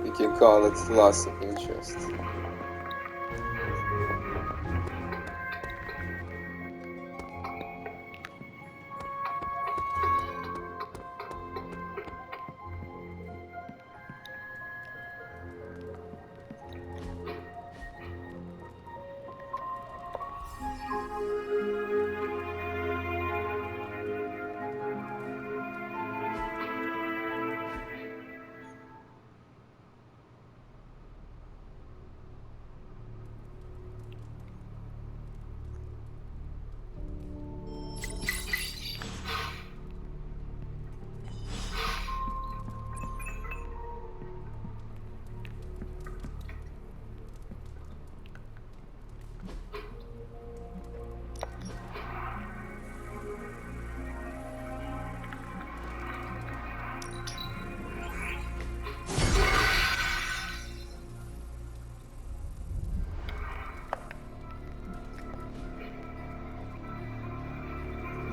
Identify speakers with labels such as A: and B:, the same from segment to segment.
A: You can call it loss of interest.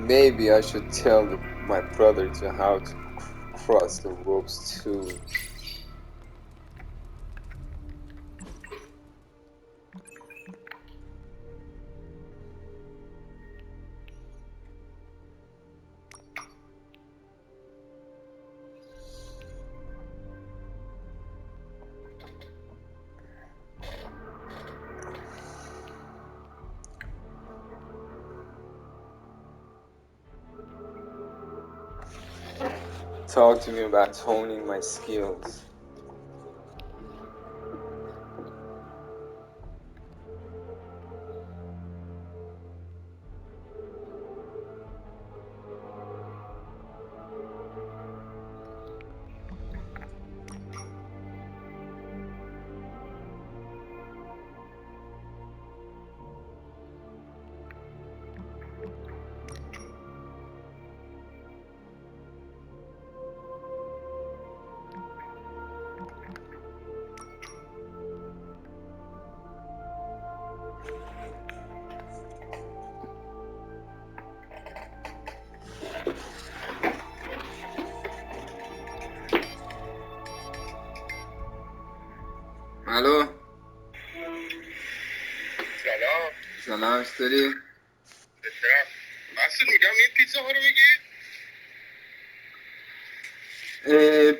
A: Maybe I should tell my brother to how to cross the ropes too. Talk to me about honing my skills. الو سلام چطوری؟
B: بهترم. مسعود میگم این پیتزا ها رو بگی؟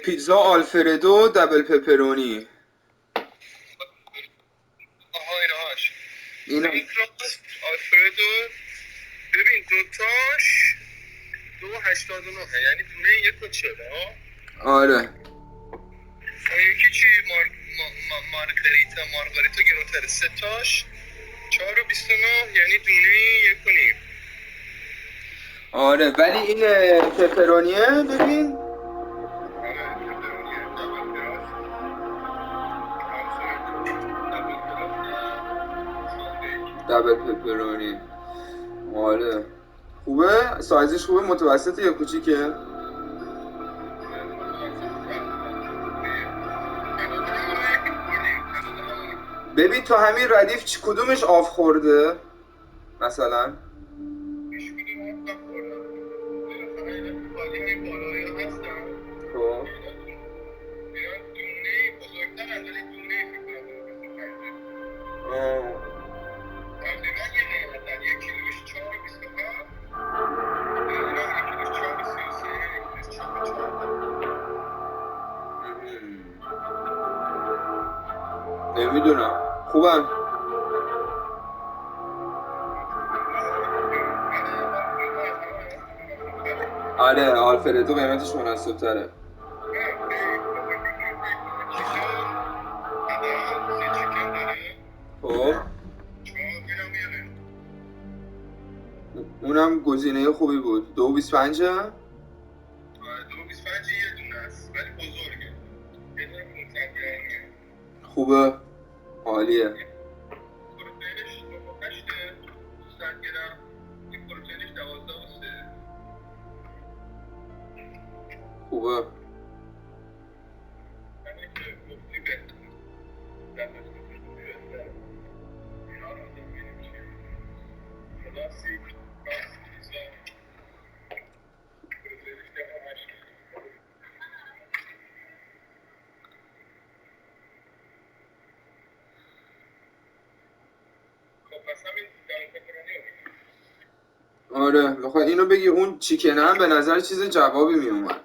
A: پیتزا آلفردو دبل پپرونی.
B: آها اینهاش.
A: اینا
B: آلفردو ببین دوتاش 2.89 یعنی دونه 1.40 ها.
A: آره.
B: اون یکی چی مارگاریتا گرونتر 3 تاش 4.29 یعنی دونه 1.5.
A: آره ولی این پپرونیه ببین دبل پپرونی. آره خوبه؟ سایزش خوبه؟ متوسطه یا کوچیکه؟ ببین تو همین ردیف کدومش آف خورده؟ مثلا خب نمیدونم خوبم. آره آلفردو قیمتش مناسب تره. خب اونم گزینه خوبی بود. 2.25
B: 2.25 یه دونه است ولی بزرگه. یه دونه 500 گرمیه.
A: خوبه عالیه.
B: پروتئینش 8 200 گرم. این پروتئینش 12.3.
A: خوبه. آره میخوای اینو بگی. اون چیکنه هم به نظر چیز جوابی میومد.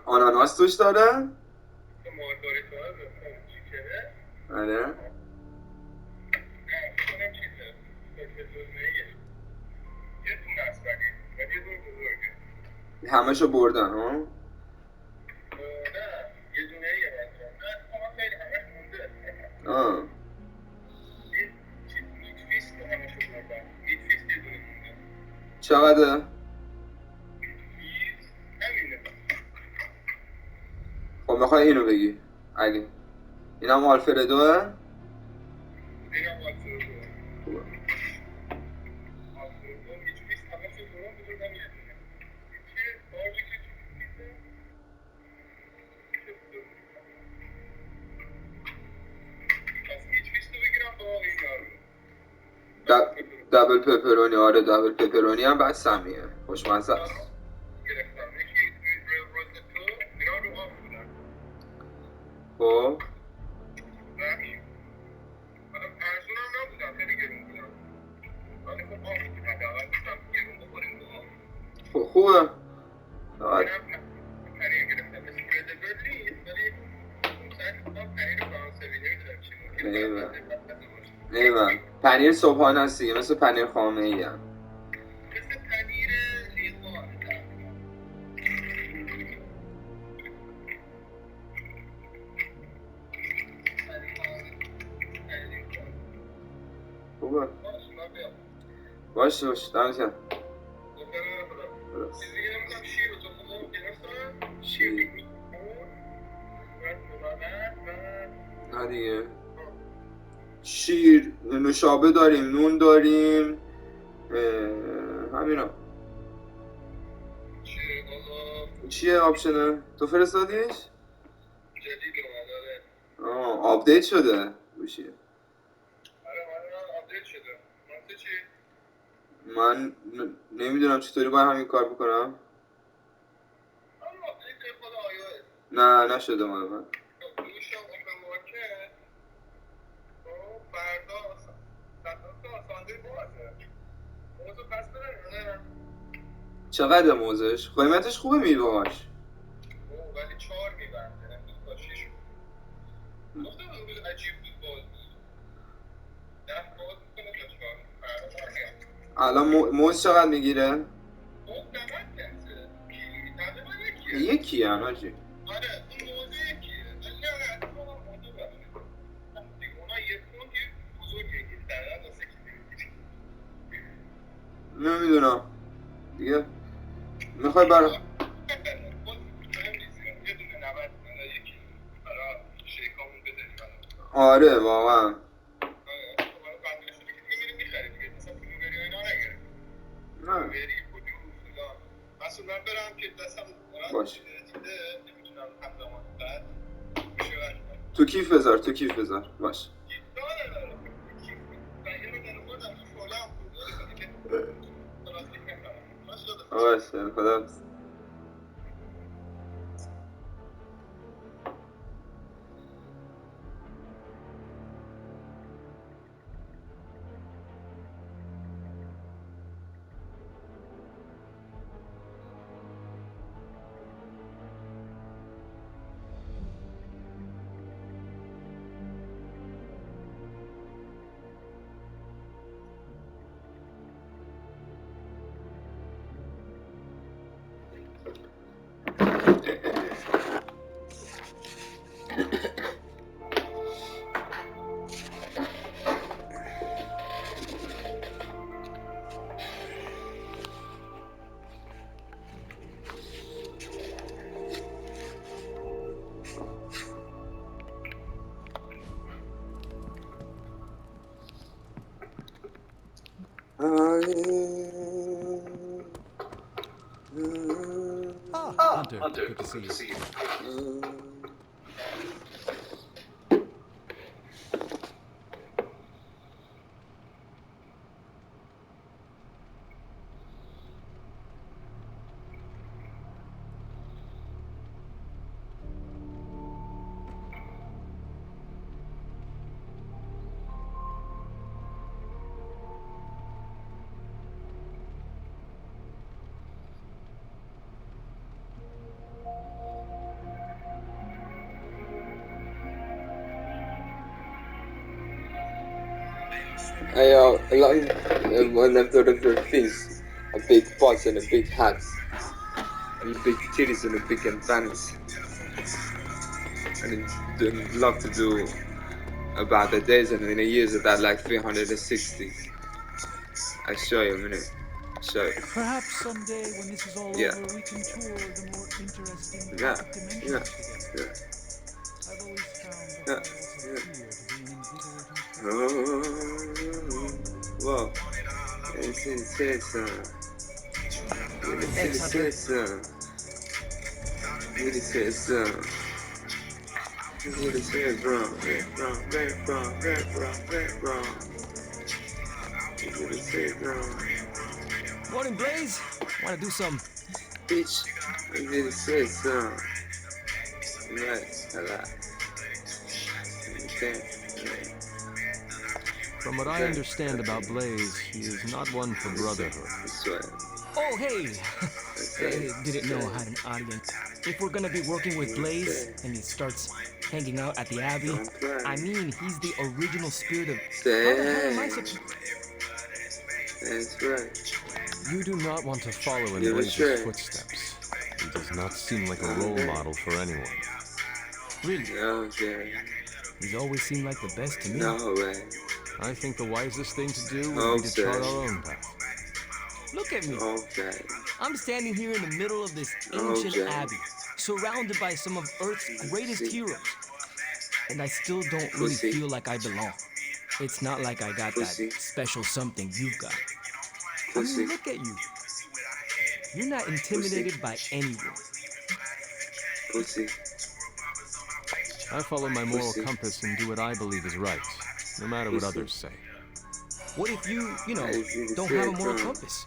A: آناناس توش داره؟
B: مارگاریتا چیکنه؟
A: آره
B: کنم چیزه یه دونه است ولی یه دونه بزرگه.
A: همشو بردن ها؟
B: نه یه دونه ایه بچه. نه اتفاقا خیلی همش مونده.
A: آه
B: این چیز میت فیست رو همشو بردن. میت فیست یه دونه مونده.
A: چقدره؟
B: میت فیست همینه.
A: خب میخوای اینو بگی اگه اینم آلفردوه؟
B: اینم آلفردوه.
A: خوبه.
B: آلفردو میت فیست همشو بردن بزرگم یه دونه. چیه؟ باربیکیو چیزه؟ پس میت فیست رو بگیرم با این
A: دبل پپرونی. آره دبل پپرونی هم بعد سمیه خوشمزه است.
B: گرفتم. یکی روزتو اینا رو آف بودن.
A: خب
B: همین. حالا ارزون هم نبودن خیلی گرون بودن. ولی خب آف بود. حداقل گفتم گرون بخوریم با آف.
A: خوبه.
B: اینم پنیر گرفتم. اسکرediبل نیست ولی سعی می‌کنم پنیر فرانسوی نمی‌دونم چی ممکنه بد باشه.
A: ایوان پنیر صبحانه است دیگه، مثل پنیر خامه ای هم.
B: مثل پنیر لیوان
A: خوبه. باشه دمت گرم.
B: چیزی نمیدونم شیر و تخم‌مرغ گرفتم. شیر
A: نه دیگه شیر، نوشابه داریم، نون داریم، همینا. چیه آپشنه؟ تو فرستادیش؟
B: جدید اومده.
A: آپدیت شده گوشی.
B: آره آپدیت شده. واسه چی؟
A: من نمیدونم چطوری باید همین کار بکنم.
B: آره آپدیت خود آیوئس.
A: نه نشده مال من.
B: میشم اوپن مارکت. فردا ساندی بازه. موضوع پس بدن.
A: چقدر موزش؟ قیمتش خوبه میوهاش.
B: ولی 4 میبنده امروز تا 6 گفتم امروز عجیب بود باز بود 10 باز میکنه تا 4
A: الان موز چقدر میگیره؟
B: موز 90 پنسه تقریبا یکیه.
A: یکی هم آجی.
B: آره اون موز یکیه ولی نه اتفاقا موضوع باشه اونا یه پوند یه بزرگ یکیه تقریبا واسه کی
A: نمیدونم دیگه. میخوای برا
B: یه دونه 90 یکی برای شیکامون بزنیم.
A: آره واقعا. نه
B: مسئول من برم که دستم
A: باش
B: دیده نمیتونم همزمان بعد میشه
A: تو کیف بذار تو کیف بذار باش. باشه خدا.
C: Hunter, good to see you.
A: one of the things, a big butts and a big hat, and big titties and a big antennas, and then love to do about the days and the years of that like 360. I show you a minute. Show you.
C: Perhaps someday when this is all
A: Yeah.
C: over, we can tour the more interesting
A: Yeah.
C: pocket dimensions
A: Yeah.
C: together.
A: Yeah.
C: I've always found the
A: Yeah.
C: halls of
A: Yeah.
C: fear to be an invigorating place.
A: Oh, whoa. It's intense.
C: Thanks, Hunter. Morning, Blaze. Want to do some?
A: Bitch, I did say so. Right, a lot. Okay.
C: From what I understand about Blaze, he is not one for brotherhood.
A: That's right.
C: Oh, hey! Didn't know I had an audience. If we're gonna be working with Blaze and he starts hanging out at the Abbey, I mean, he's the original spirit of... How the hell am I supposed...
A: That's right.
C: You do not want to follow in
A: You're
C: Blaze's
A: right.
C: footsteps. He does not seem like a role model for anyone. Really?
A: Okay.
C: He's always seemed like the best to me.
A: No way.
C: I think the wisest thing to do would be to chart our own path. Look at me.
A: Okay.
C: I'm standing here in the middle of this ancient abbey, surrounded by some of Earth's greatest heroes. And I still don't really feel like I belong. It's not like I got that special something you've got. I mean, look at you. You're not intimidated by anyone.
A: Pussy.
C: I follow my moral compass and do what I believe is right, no matter what others say. What if you don't have a moral compass?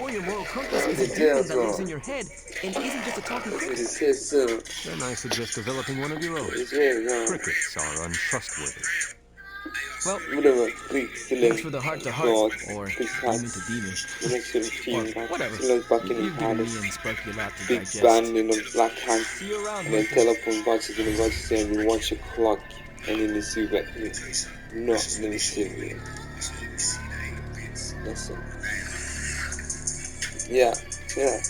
C: Or your moral compass is a demon that lives in your head and isn't just a talking cricket?
A: Then
C: I suggest developing one of your own. Crickets are untrustworthy. Well, thanks for the heart-to-heart, or demon-to-demon, or whatever. You've given me and Sparky a lot to
A: Big
C: digest.
A: band in a black hand,
C: See you around,
A: and then
C: Hunter.
A: telephone boxes in the watch saying you watch your clock, and then you see that no, let me see it. That's it. Yeah. Good.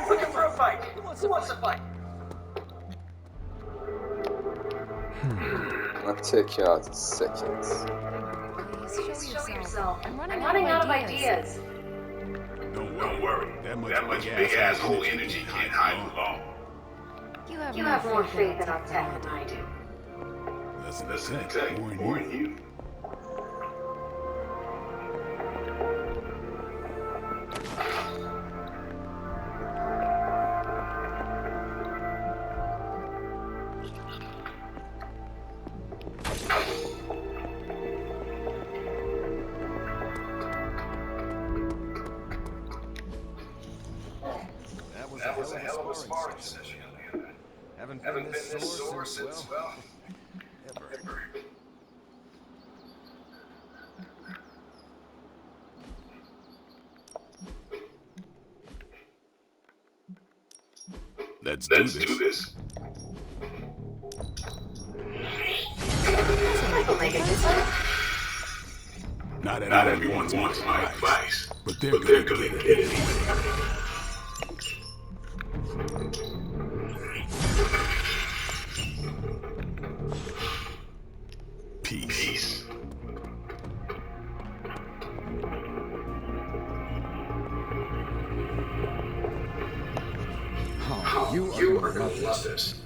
D: Looking for a fight. Who wants to fight?
A: I'll take you out in seconds.
D: Please show yourself. I'm running out of ideas.
E: Don't worry. That much big asshole energy can't hide for long.
D: You have more faith in our tech than I do.
E: Listen to tech, more than you. That was a hell of a sparring session. Haven't been this sore since, well, ever. Let's do this. Not everyone wants my advice, but they're gonna get it. Peace.
C: Oh,
E: You are gonna love this.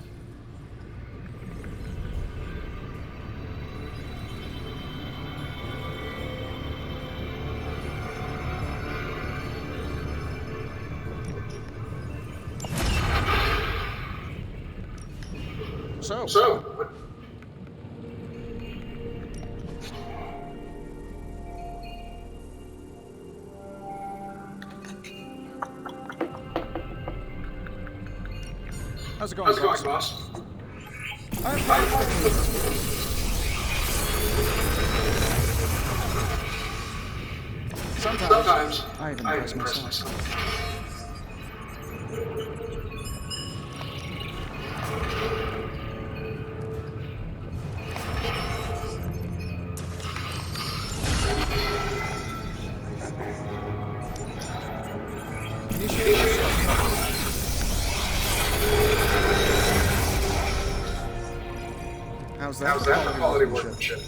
B: So,
E: How's it going, boss? Sometimes I even impress myself. How's that for quality workmanship?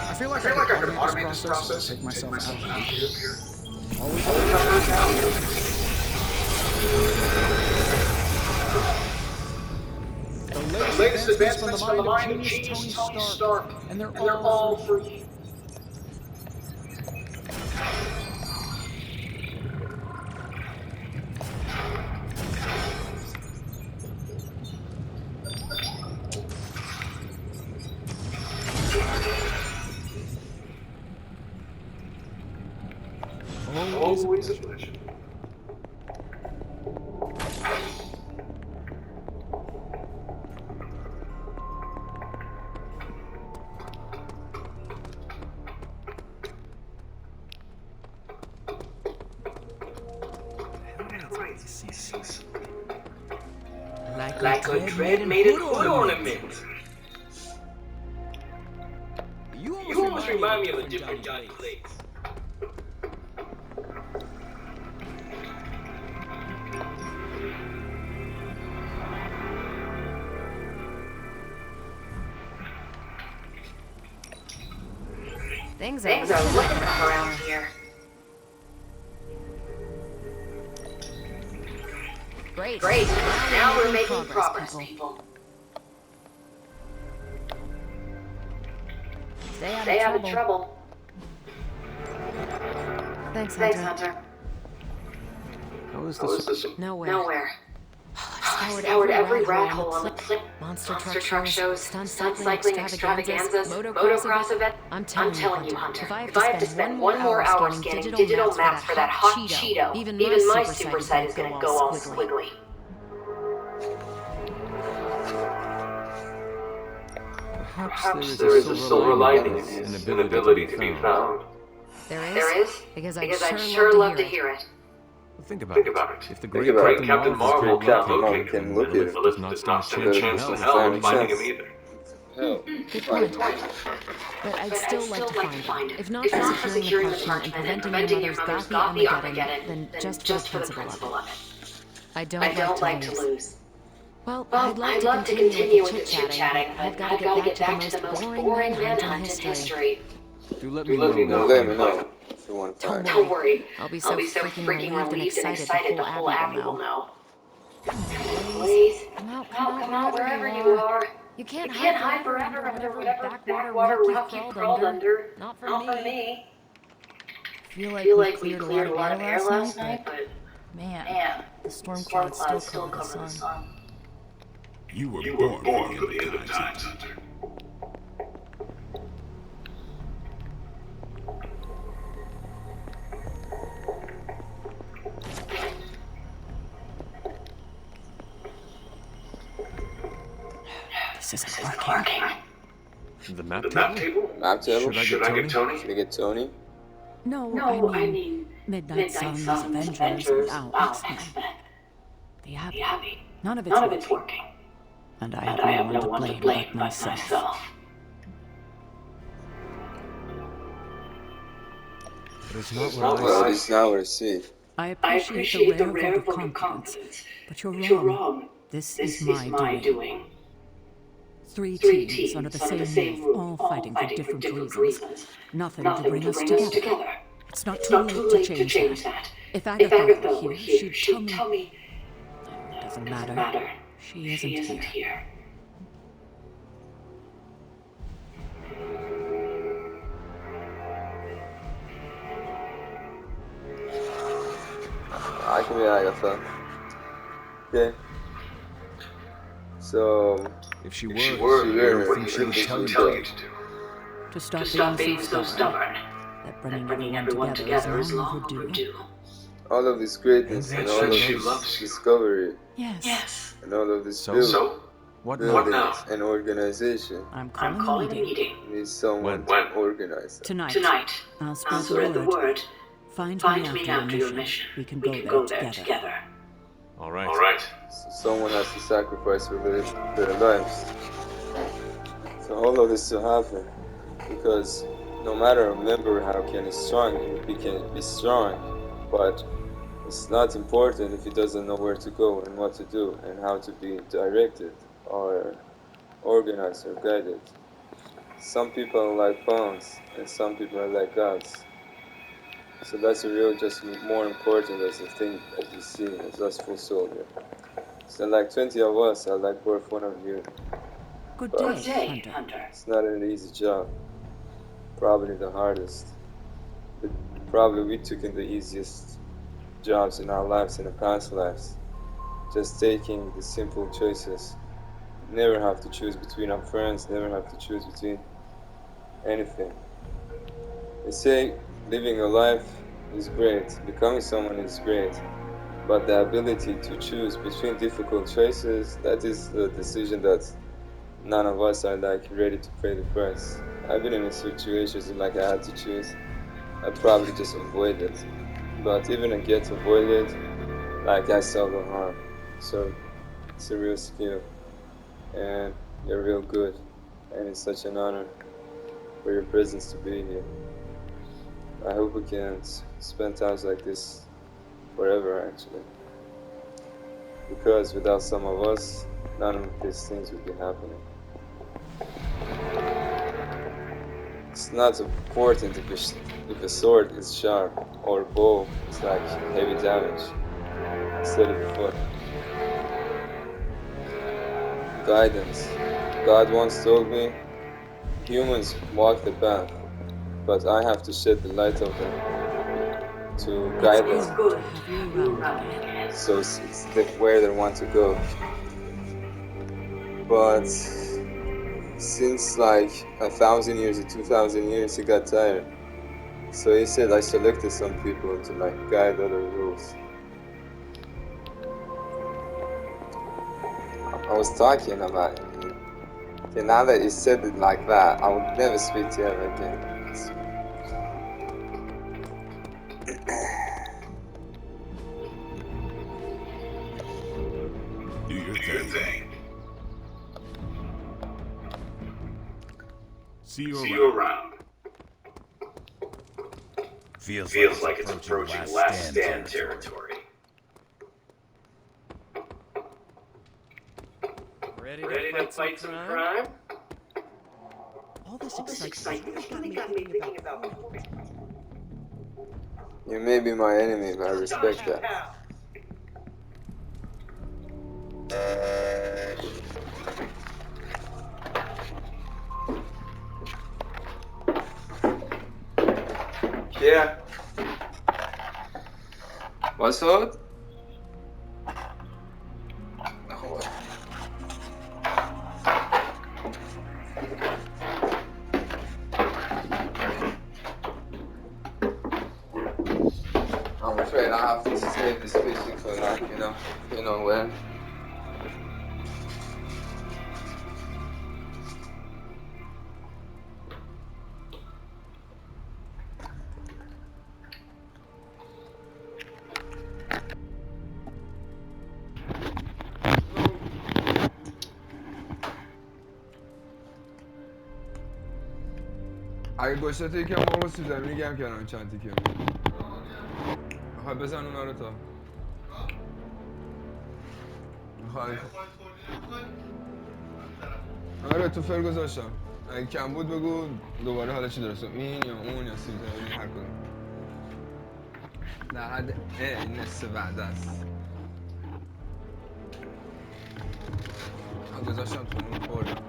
E: I feel like I could automate this process and take myself out of here. Always the latest advancements from the mind of genius Tony Stark, and they're all for you. Always a pleasure.
C: Like a dread-mated hood ornament. You almost remind me of a different Johnny Blaze.
D: Things are looking up around here. Great. Now we're making progress, people. Stay out of trouble. Thanks, Hunter.
E: How is this?
D: Nowhere. Scoured every rat hole on the clip. Monster truck shows, stunt cycling extravaganzas, motocross event. I'm telling you, Hunter. If I have to spend one more hour scanning digital maps for that hot Cheeto, even my super sight is gonna go all squiggly.
E: Perhaps there is a silver lining in his inability to be found.
D: There is? Because I'd sure love to hear it.
E: Think about it. If the great Captain Marvel can't locate him, then the list does not stand a chance in hell of finding him either.
D: Good point. But I'd still like to find him. If not for securing the parchment and preventing your mother's gothy Armageddon, then just for the principle of it. I don't like to lose. Well, I'd love to continue with the chit-chatting, but I've got to get back to the most boring manhunt in history.
E: Do let me know.
A: If you want to find.
D: Don't worry. I'll be so freaking relieved and excited the whole Abbey will know. Please, come out wherever you are. You can't hide forever under whatever backwater rock you crawled under. Not for me. Feel like we cleared a lot of air last night, but man, the storm clouds still cover the sun.
F: You were born for the end of times, Hunter.
D: This isn't working.
E: The map table?
A: Map table?
E: Should I get Tony?
A: Should I get Tony?
G: No, I mean Midnight Suns, Avengers, now X-Men. The Abbey. None of it's working. And I have no one to blame but myself.
E: It's not
A: Well, it's not what I see.
G: I appreciate the rare vote of confidence, but you're wrong. This is my doing. Three teams under the same roof, all fighting for different reasons. Nothing to bring us together. It's not too late to change that. If Agatha were here, she'd tell me... Doesn't matter. She isn't here.
A: I can be Agatha. Okay. So,
C: If she
E: If she
C: were,
E: were
C: what do
E: here,
C: you
E: what do
C: think
E: you
C: she
E: think
C: would
E: she
C: tell
E: would
C: you
E: tell
C: to
E: you
C: do?
E: to do?
G: To stop being so stubborn. That bringing everyone together is long overdue.
A: All of this greatness
C: And
A: and
C: that
A: all
C: she
A: of
C: loves
A: this
C: you.
A: discovery
G: Yes.
A: and all of this
C: So?
E: So?
C: What now?
E: What now?
A: buildings and organization
G: I'm calling a meeting.
A: needs someone
C: When?
A: to organize them.
G: Tonight. I'll spread the word. Find me after your mission. We can go there together.
C: All right.
E: All right.
A: So someone has to sacrifice for their lives. For all of this to happen, because no matter a member how can is strong, he can be strong, but it's not important if he doesn't know where to go and what to do and how to be directed or organized or guided. Some people are like pawns and some people are like gods. So that's a real just more important as the thing as you see as us full soldier. So like 20 of us are like worth one of you.
G: Good
A: But
G: day, Hunter.
A: it's not an easy job. Probably the hardest. But probably we took in the easiest jobs in our lives, in the past lives. Just taking the simple choices. Never have to choose between our friends, never have to choose between anything. They say living a life is great, becoming someone is great, but the ability to choose between difficult choices, that is the decision that none of us are like ready to pay the price. I've been in situations like I had to choose. I probably just avoid it. But even I get avoided, like I saw the harm. So it's a real skill. And you're real good. And it's such an honor for your presence to be here. I hope we can spend times like this forever, actually. Because without some of us, none of these things would be happening. It's not important if a sword is sharp or a bow is like heavy damage. I said it before. Guidance. God once told me, humans walk the path, but I have to shed the light of them to guide
G: It's
A: them.
G: good to have you around again.
A: So it's where they want to go. But since like 1,000 years or 2,000 years, he got tired. So he said I selected some people to like guide other rules. I was talking about it. Okay, now that you said it like that, I would never speak to you ever again.
F: Do your thing. See you
E: See
F: around.
E: you around.
F: Feels
E: Like it's approaching last stand territory.
C: Ready to fight some crime?
G: All this excitement really got me thinking about.
A: You may be my enemy, but I respect that. Yeah. What's up? I'm afraid I have to stay this fishing for like, you know where.
H: اگه گشته یکم مرغ سیب زمینی گرم کردم چند تیکه میخوای بزن اونا رو تا میخوای آره تو فر گذاشتم اگه کم بود بگو دوباره حالا چی درست این یا اون یا سیب زمینی هر کدوم در حد این نصف وعده است گذاشتم تو اون خوردم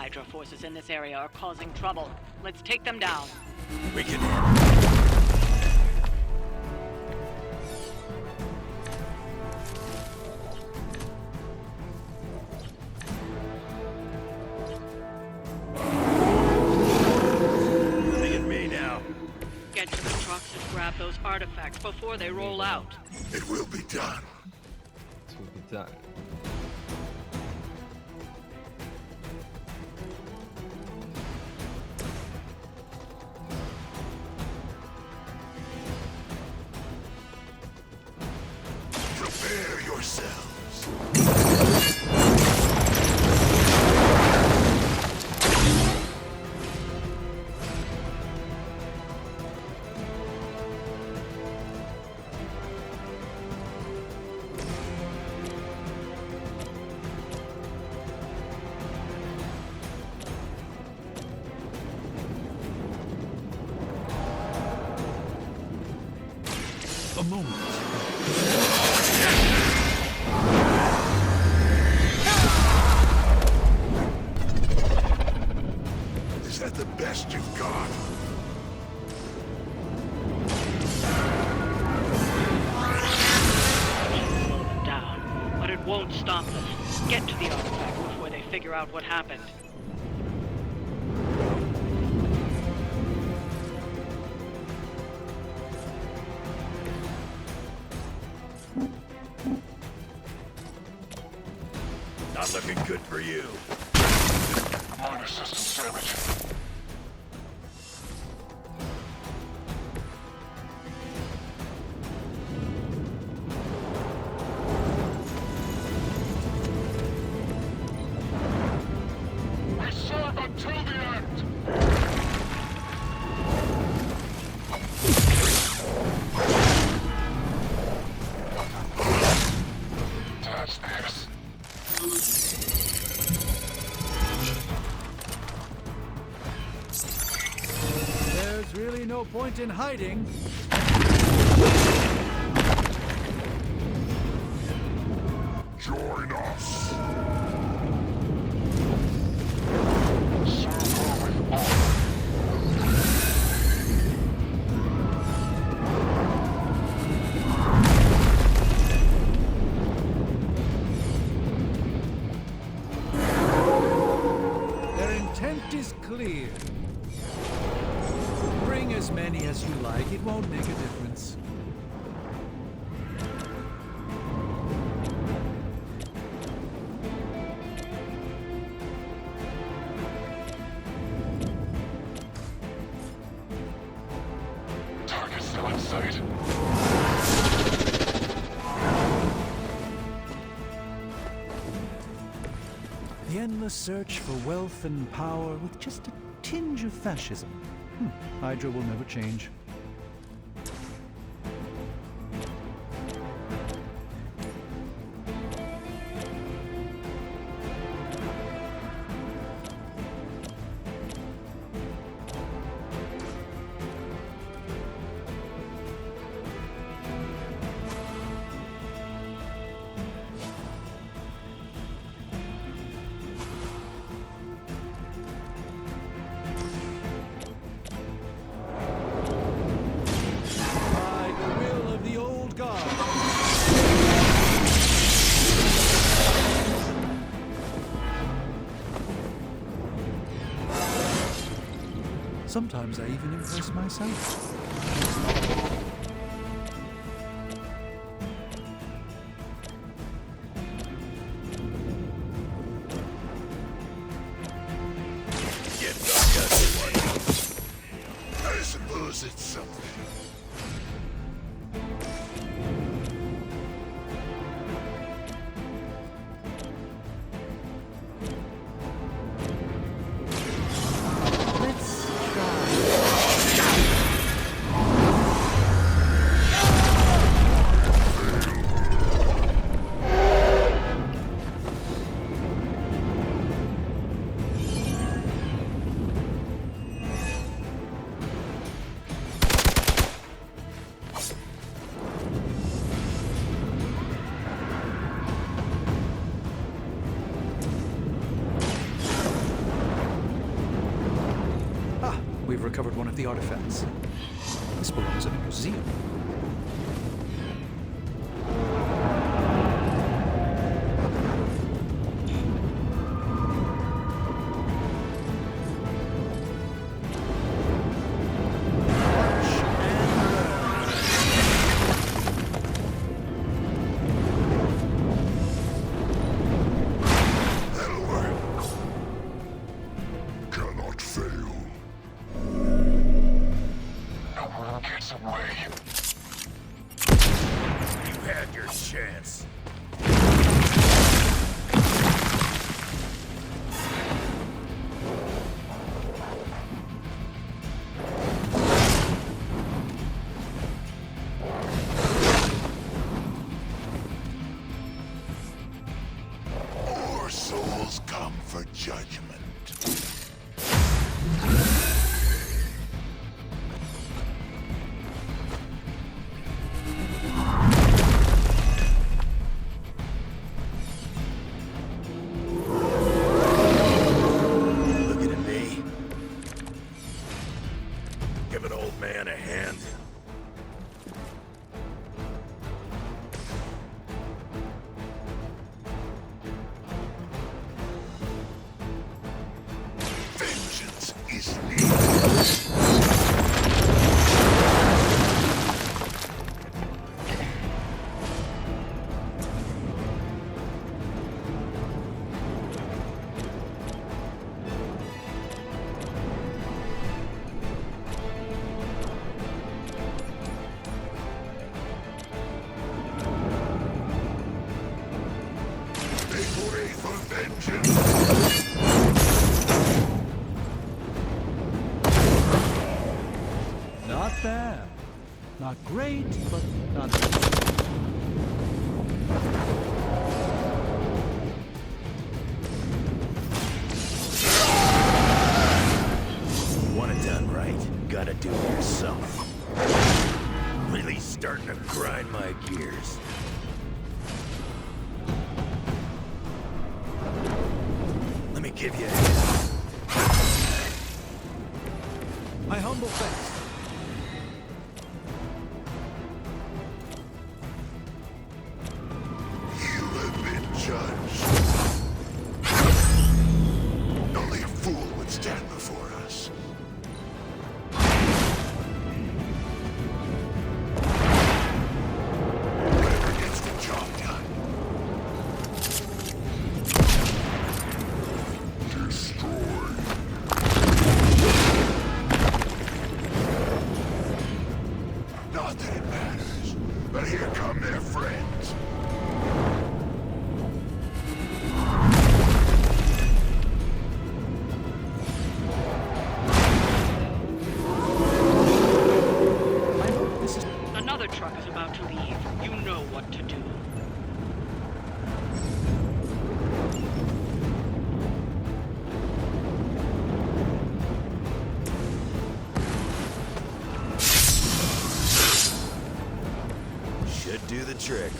G: Hydra forces in this area are causing trouble. Let's take them down.
F: We can. Look at me now.
G: Get to the trucks and grab those artifacts before they roll out.
F: It will be done.
H: To be done.
F: Prepare yourselves. A moment. Is that the best you've got?
G: Slow them down, but it won't stop them. Get to the artifact before they figure out what happened.
F: Not looking good for you. Minor system damage. We serve until the end! Touch this.
I: There's really no point in hiding.
F: Join us.
I: Their intent is clear. Bring as many as you like, it won't make a difference.
F: Target still in sight.
I: The endless search for wealth and power with just a tinge of fascism. Hydra will never change. By the will of the old guard. Sometimes I even impress myself.
F: Get back at everyone. I suppose it's something.
I: Let's try. recovered one of the artifacts. This belongs in a museum. Not bad. Not great, but not bad.
F: Want it done right, gotta do it yourself. Really starting to grind my gears. Let me give you a hand.
I: My humble thanks.
F: Only a fool would stand before us. Whoever gets the job done. Destroy. Not that it matters, but here come their friends.
J: Another truck is about to leave. You know what to do.
F: Should do the trick.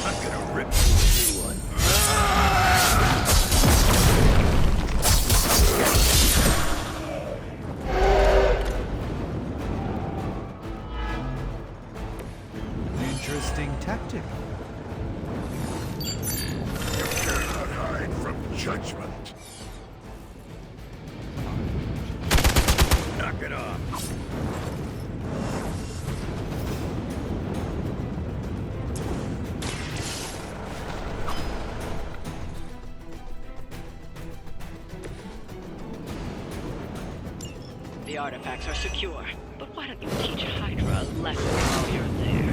F: I'm gonna rip you a new one.
I: Interesting tactic.
F: You cannot hide from judgment. Knock it off.
J: The artifacts are secure, but why don't you teach Hydra a lesson while you're there?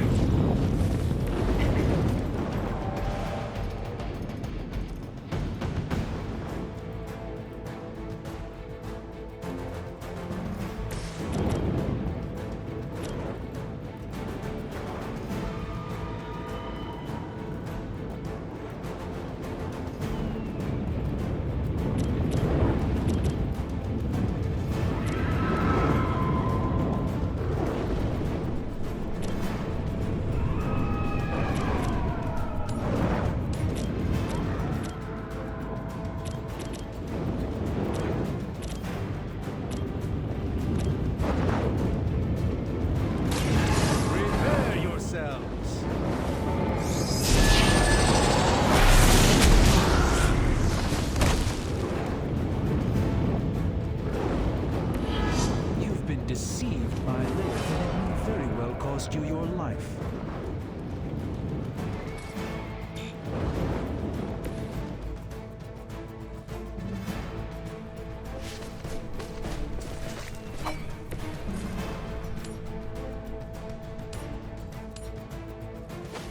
I: deceived by Leia, then it may very well cost you your life.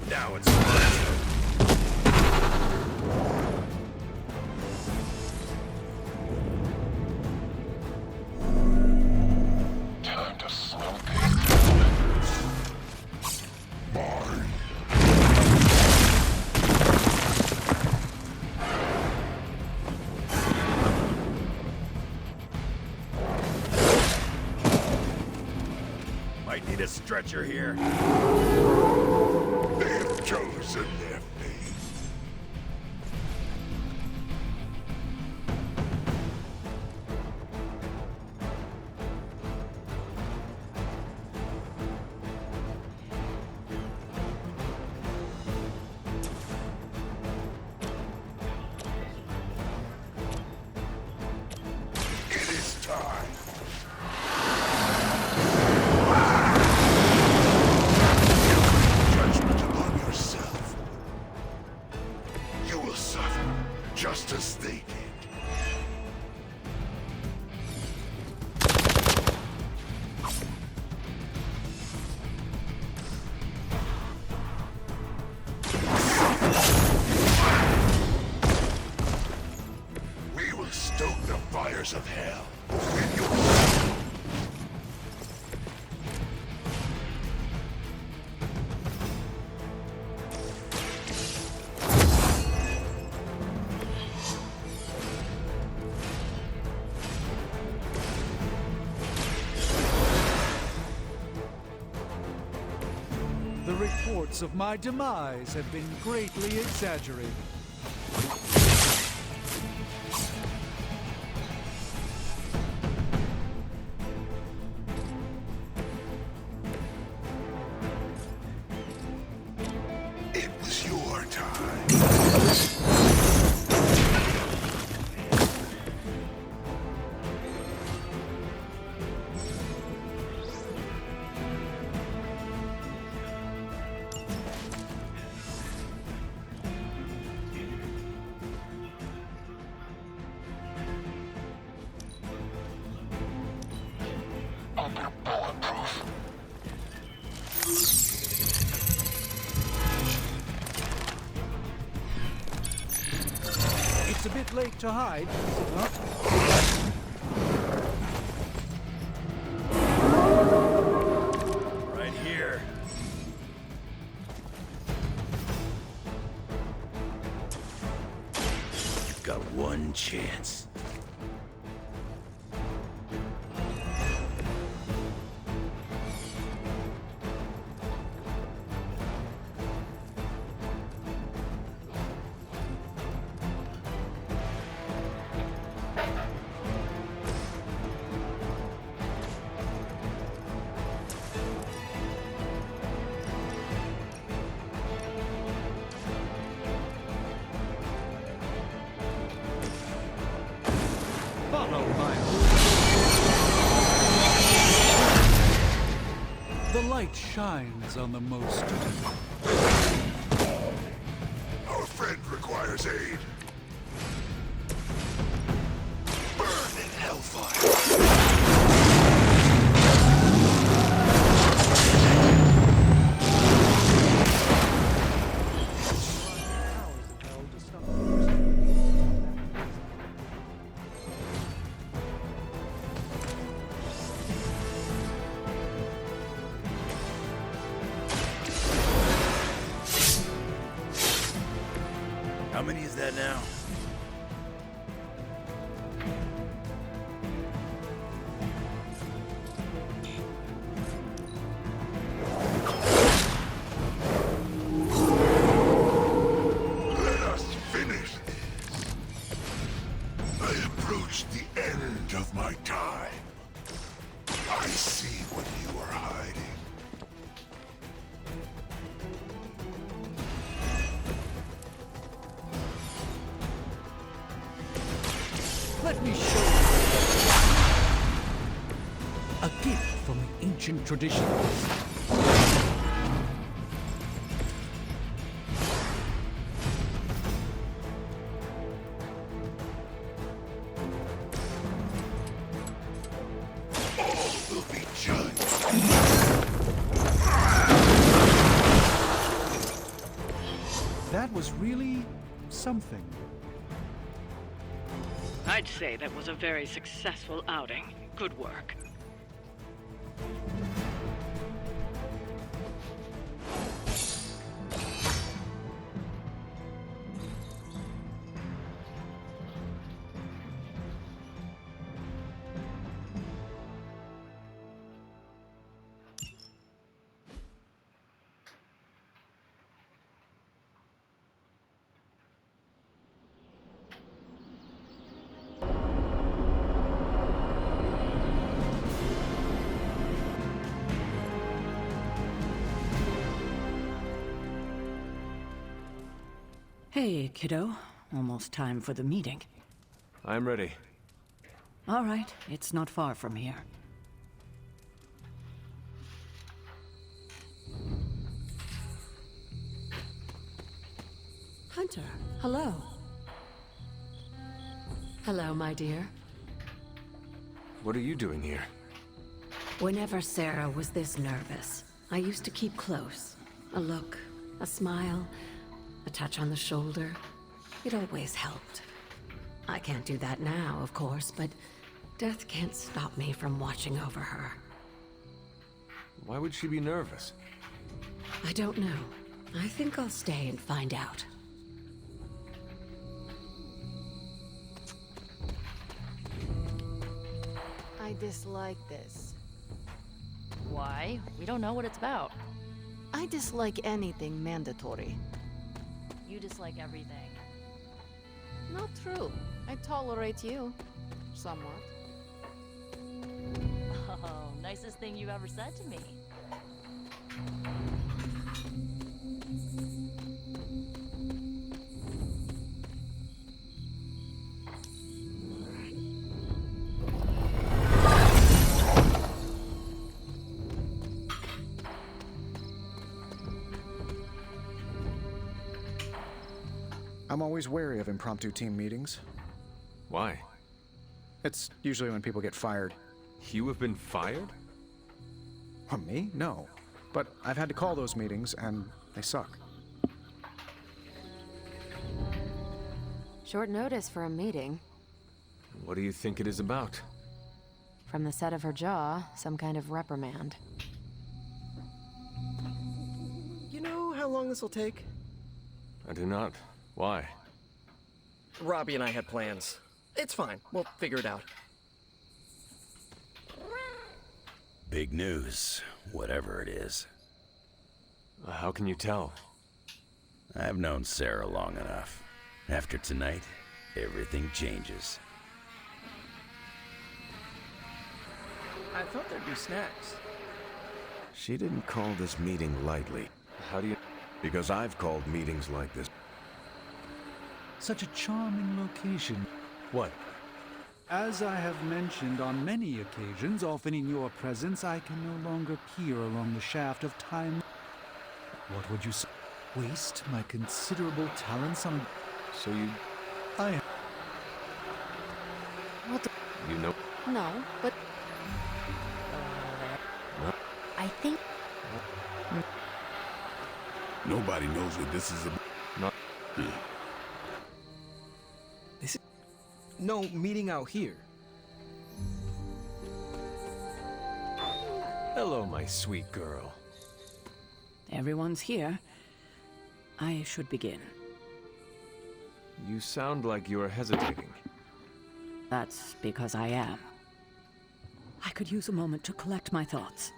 F: Now it's fun.
K: Time to smoke. Mine.
F: Might need a stretcher here.
K: They have chosen their fate. It is time. Judgment upon yourself. You will suffer just as they did. We will stoke the fires of hell within yourself.
I: The reports of my demise have been greatly exaggerated.
K: It was your time. I'll be bulletproof.
I: It's a bit late to hide, is it not?
F: Right here. You've got one chance.
I: Follow my The light shines on the most.
K: Our friend requires aid. Burn in hellfire.
F: How many is that now?
K: Let us finish this. I approach the end of my time. I see what you are hiding.
I: A gift from the ancient traditions.
K: Will be judged.
I: That was really something.
J: I'd say that was a very successful outing. Good work.
G: Hey, kiddo. Almost time for the meeting.
E: I'm ready.
G: All right, it's not far from here. Hunter, hello.
L: Hello, my dear.
E: What are you doing here?
L: Whenever Sarah was this nervous, I used to keep close. A look, a smile, a touch on the shoulder. It always helped. I can't do that now, of course, but death can't stop me from watching over her.
E: Why would she be nervous?
L: I don't know. I think I'll stay and find out.
D: I dislike this. Why? We don't know what it's about. I dislike anything mandatory. You dislike everything. Not true. I tolerate you. Somewhat. Oh, nicest thing you've ever said to me.
M: I'm always wary of impromptu team meetings.
E: Why?
M: It's usually when people get fired.
E: You have been fired?
M: Me? No. But I've had to call those meetings, and they suck.
L: Short notice for a meeting.
E: What do you think it is about?
L: From the set of her jaw, some kind of reprimand.
N: You know how long this will take?
E: I do not. Why?
N: Robbie and I had plans. It's fine. We'll figure it out.
F: Big news, whatever it is.
E: How can you tell?
F: I've known Sarah long enough. After tonight, everything changes.
N: I thought there'd be snacks.
O: She didn't call this meeting lightly.
E: How do you...
O: Because I've called meetings like this.
I: Such a charming location.
E: What?
I: As I have mentioned on many occasions, often in your presence, I can no longer peer along the shaft of time. What would you say? Waste my considerable talents on...
E: So you...
I: I...
L: What the...
E: You know...
L: No, but...
E: No.
L: I think...
K: Nobody knows what this is about.
E: Not...
N: This is... No meeting out here.
E: Hello, my sweet girl.
G: Everyone's here. I should begin.
E: You sound like you're hesitating.
G: That's because I am. I could use a moment to collect my thoughts.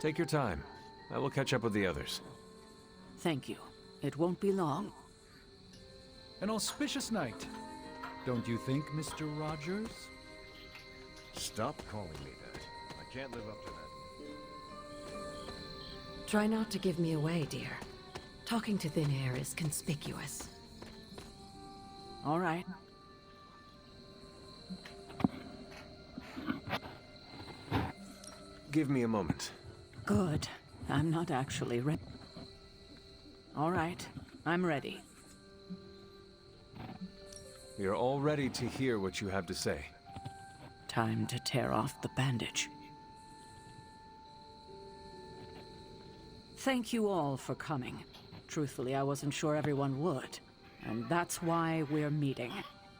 E: Take your time. I will catch up with the others.
G: Thank you. It won't be long.
I: An auspicious night. Don't you think, Mr. Rogers?
O: Stop calling me that. I can't live up to that.
L: Try not to give me away, dear. Talking to thin air is conspicuous.
G: All right.
E: give me a moment.
G: Good. I'm not actually ready. All right, I'm ready.
E: We are all ready to hear what you have to say.
G: Time to tear off the bandage. Thank you all for coming. Truthfully, I wasn't sure everyone would. And that's why we're meeting.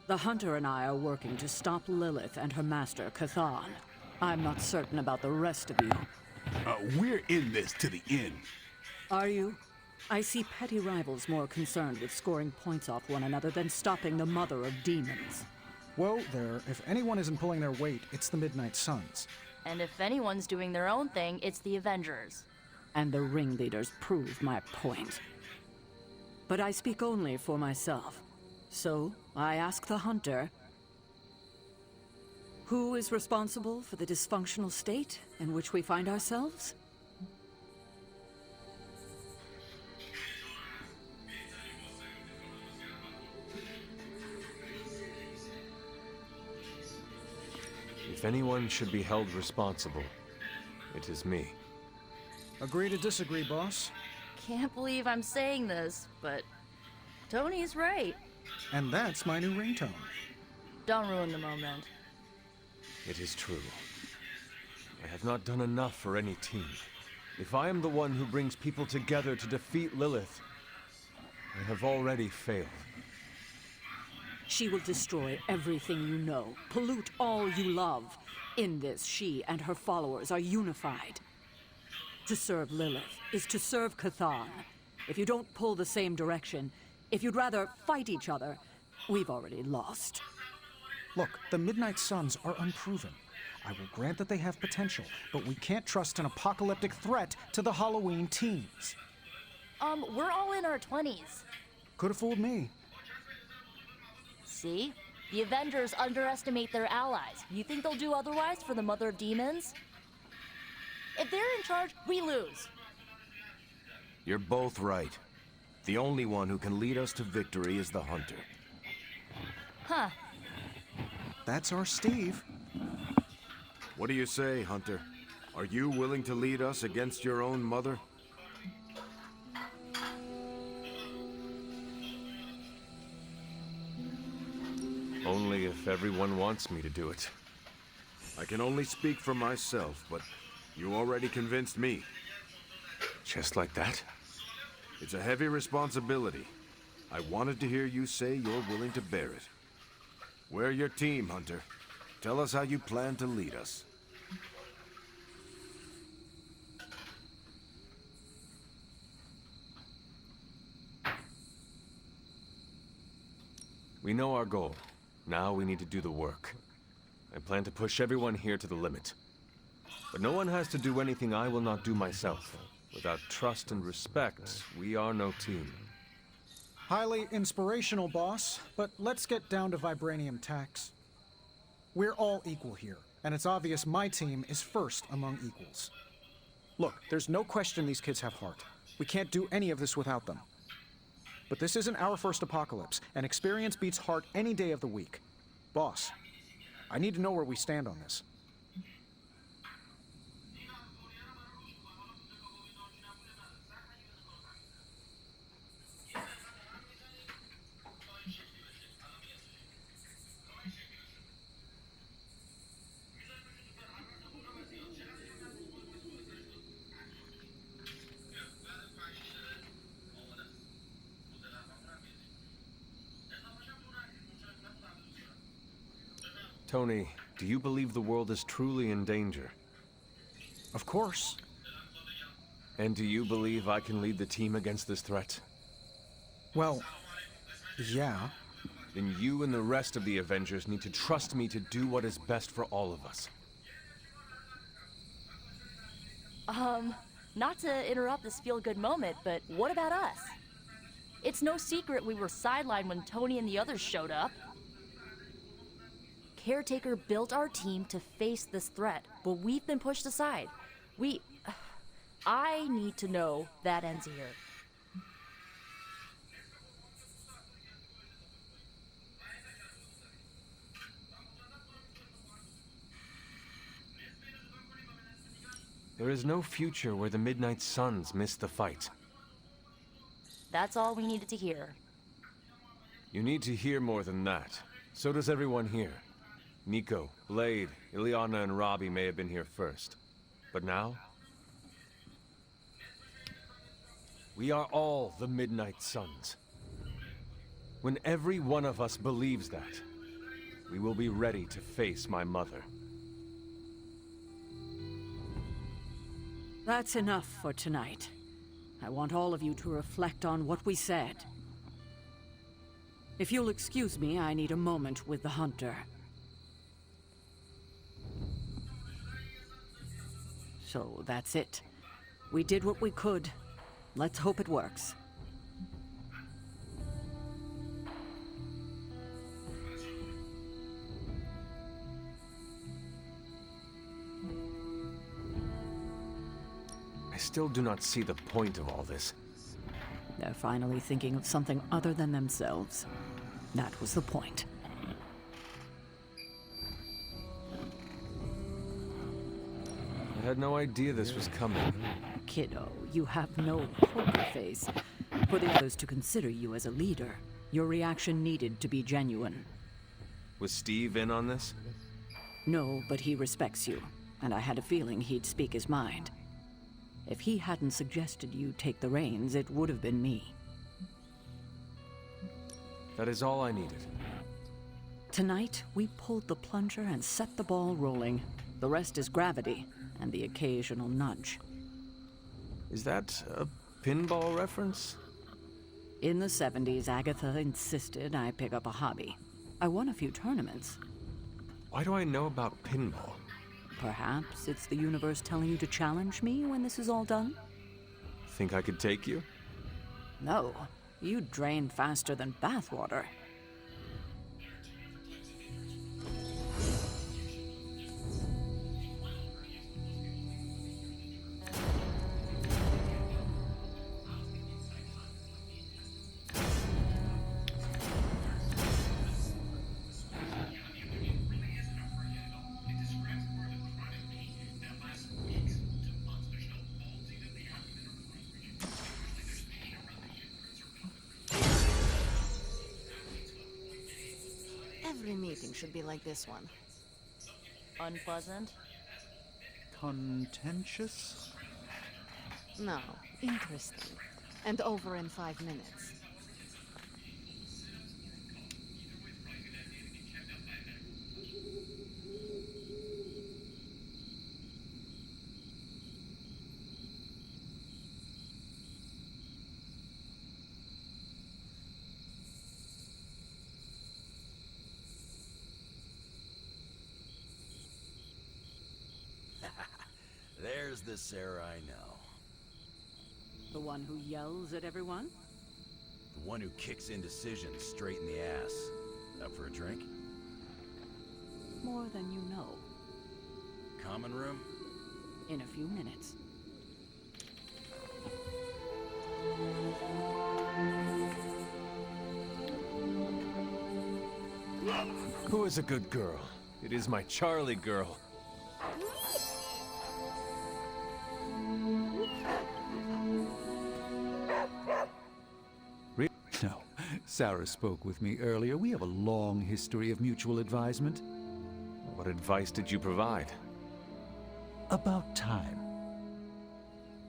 G: The Hunter and I are working to stop Lilith and her master, Cathan. I'm not certain about the rest of you.
P: We're in this to the end.
G: Are you? I see petty rivals more concerned with scoring points off one another than stopping the mother of demons.
M: Whoa there, if anyone isn't pulling their weight, it's the Midnight Suns.
Q: And if anyone's doing their own thing, it's the Avengers.
G: And the ringleaders prove my point. But I speak only for myself. So, I ask the Hunter, who is responsible for the dysfunctional state in which we find ourselves?
E: If anyone should be held responsible, it is me.
M: Agree to disagree, boss.
Q: Can't believe I'm saying this, but Tony's right.
M: And that's my new ringtone.
Q: Don't ruin the moment.
E: It is true. I have not done enough for any team. If I am the one who brings people together to defeat Lilith, I have already failed.
G: She will destroy everything you know, pollute all you love. In this, she and her followers are unified. To serve Lilith is to serve Cathan. If you don't pull the same direction, if you'd rather fight each other, we've already lost.
M: Look, the Midnight Suns are unproven. I will grant that they have potential, but we can't trust an apocalyptic threat to the Halloween teens.
Q: We're all in our 20s.
M: Could have fooled me.
Q: See? The Avengers underestimate their allies. You think they'll do otherwise for the Mother of Demons? If they're in charge, we lose.
F: You're both right. The only one who can lead us to victory is the Hunter.
Q: Huh.
M: That's our Steve.
F: What do you say, Hunter? Are you willing to lead us against your own mother?
E: Only if everyone wants me to do it.
F: I can only speak for myself, but you already convinced me.
E: Just like that?
F: It's a heavy responsibility. I wanted to hear you say you're willing to bear it. We're your team, Hunter. Tell us how you plan to lead us.
E: We know our goal. Now we need to do the work. I plan to push everyone here to the limit. But no one has to do anything I will not do myself. Without trust and respect, we are no team.
M: Highly inspirational, boss, but let's get down to vibranium tax. We're all equal here, and it's obvious my team is first among equals. Look, there's no question these kids have heart. We can't do any of this without them. But this isn't our first apocalypse, and experience beats heart any day of the week. Boss, I need to know where we stand on this.
E: Tony, do you believe the world is truly in danger?
M: Of course.
E: And do you believe I can lead the team against this threat?
M: Well, yeah.
E: Then you and the rest of the Avengers need to trust me to do what is best for all of us.
Q: Not to interrupt this feel-good moment, but what about us? It's no secret we were sidelined when Tony and the others showed up. Caretaker built our team to face this threat, but we've been pushed aside. I need to know that ends here.
E: There is no future where the Midnight Suns miss the fight.
Q: That's all we needed to hear.
E: You need to hear more than that. So does everyone here. Nico, Blade, Ileana, and Robbie may have been here first. But now? We are all the Midnight Suns. When every one of us believes that, we will be ready to face my mother.
G: That's enough for tonight. I want all of you to reflect on what we said. If you'll excuse me, I need a moment with the Hunter. So that's it. We did what we could. Let's hope it works.
E: I still do not see the point of all this.
G: They're finally thinking of something other than themselves. That was the point.
E: I had no idea this was coming.
G: Kiddo, you have no poker face. For the others to consider you as a leader, your reaction needed to be genuine.
E: Was Steve in on this?
G: No, but he respects you, and I had a feeling he'd speak his mind. If he hadn't suggested you take the reins, it would have been me.
E: That is all I needed.
G: Tonight, we pulled the plunger and set the ball rolling. The rest is gravity, and the occasional nudge.
E: Is that a pinball reference?
G: In the 70s, Agatha insisted I pick up a hobby. I won a few tournaments.
E: Why do I know about pinball?
G: Perhaps it's the universe telling you to challenge me when this is all done?
E: Think I could take you?
G: No, you drain faster than bathwater.
D: Every meeting should be like this one.
Q: Unpleasant?
I: Contentious?
D: No, interesting. And over in 5 minutes.
R: There's the Sarah I know.
G: The one who yells at everyone?
R: The one who kicks indecision straight in the ass. Up for a drink?
G: More than you know.
R: Common room?
G: In a few minutes.
E: Who is a good girl? It is my Charlie girl.
I: No, Sarah spoke with me earlier. We have a long history of mutual advisement.
E: What advice did you provide?
I: About time.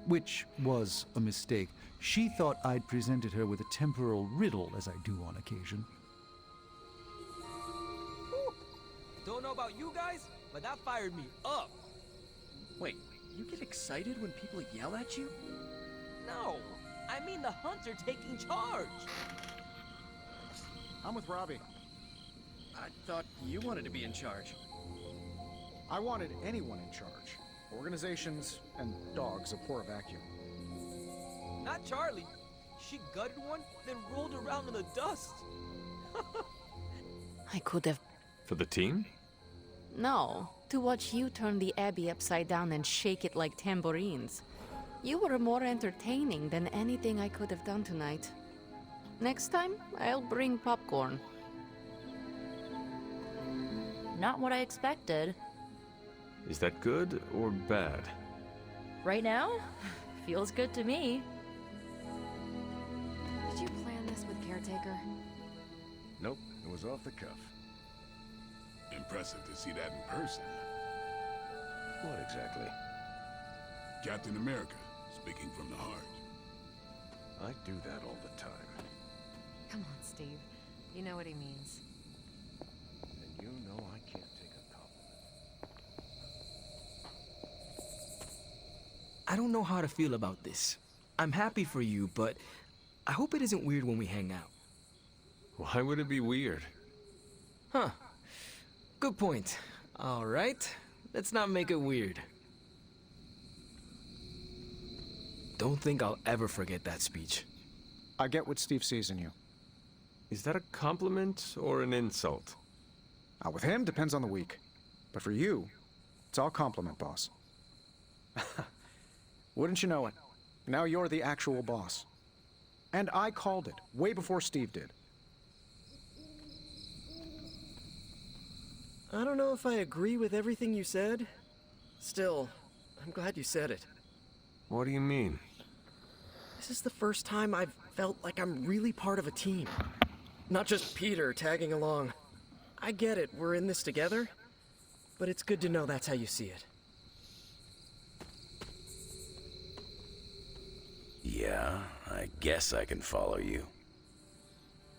I: Which was a mistake. She thought I'd presented her with a temporal riddle, as I do on occasion.
S: Don't know about you guys, but that fired me up.
N: Wait, you get excited when people yell at you?
S: No, I mean the Hunter taking charge.
M: I'm with Robbie.
N: I thought you wanted to be in charge.
M: I wanted anyone in charge. Organizations and dogs abhor a vacuum.
S: Not Charlie. She gutted one, then rolled around in the dust.
D: I could have...
E: For the team?
D: No, to watch you turn the Abbey upside down and shake it like tambourines. You were more entertaining than anything I could have done tonight. Next time, I'll bring popcorn.
Q: Not what I expected.
E: Is that good or bad?
Q: Right now, feels good to me.
D: Did you plan this with Caretaker?
F: Nope, it was off the cuff.
P: Impressive to see that in person.
F: What exactly?
P: Captain America, speaking from the heart.
F: I do that all the time.
D: Come on, Steve. You know what he means.
F: And you know I can't take a compliment.
C: I don't know how to feel about this. I'm happy for you, but I hope it isn't weird when we hang out.
E: Why would it be weird?
C: Huh. Good point. All right. Let's not make it weird. Don't think I'll ever forget that speech.
M: I get what Steve sees in you.
E: Is that a compliment or an insult?
M: With him, depends on the week. But for you, it's all compliment, boss. Wouldn't you know it? Now you're the actual boss. And I called it, way before Steve did.
N: I don't know if I agree with everything you said. Still, I'm glad you said it.
E: What do you mean?
N: This is the first time I've felt like I'm really part of a team. Not just Peter tagging along. I get it, we're in this together. But it's good to know that's how you see it.
R: Yeah, I guess I can follow you.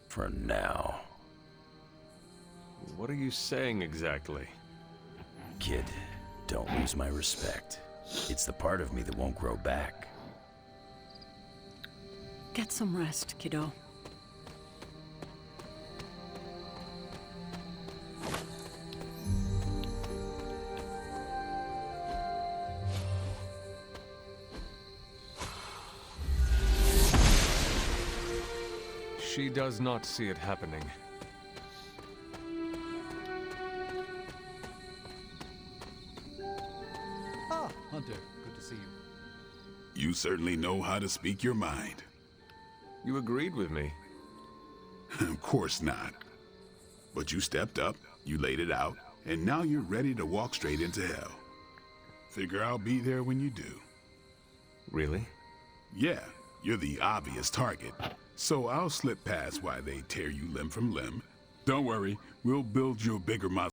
R: For now.
E: What are you saying exactly?
R: Kid, don't lose my respect. It's the part of me that won't grow back.
G: Get some rest, kiddo.
E: She does not see it happening.
I: Ah, Hunter, good to see you.
P: You certainly know how to speak your mind.
E: You agreed with me.
P: Of course not. But you stepped up, you laid it out, and now you're ready to walk straight into hell. Figure I'll be there when you do.
E: Really?
P: Yeah, you're the obvious target. So I'll slip past while they tear you limb from limb. Don't worry, we'll build you a bigger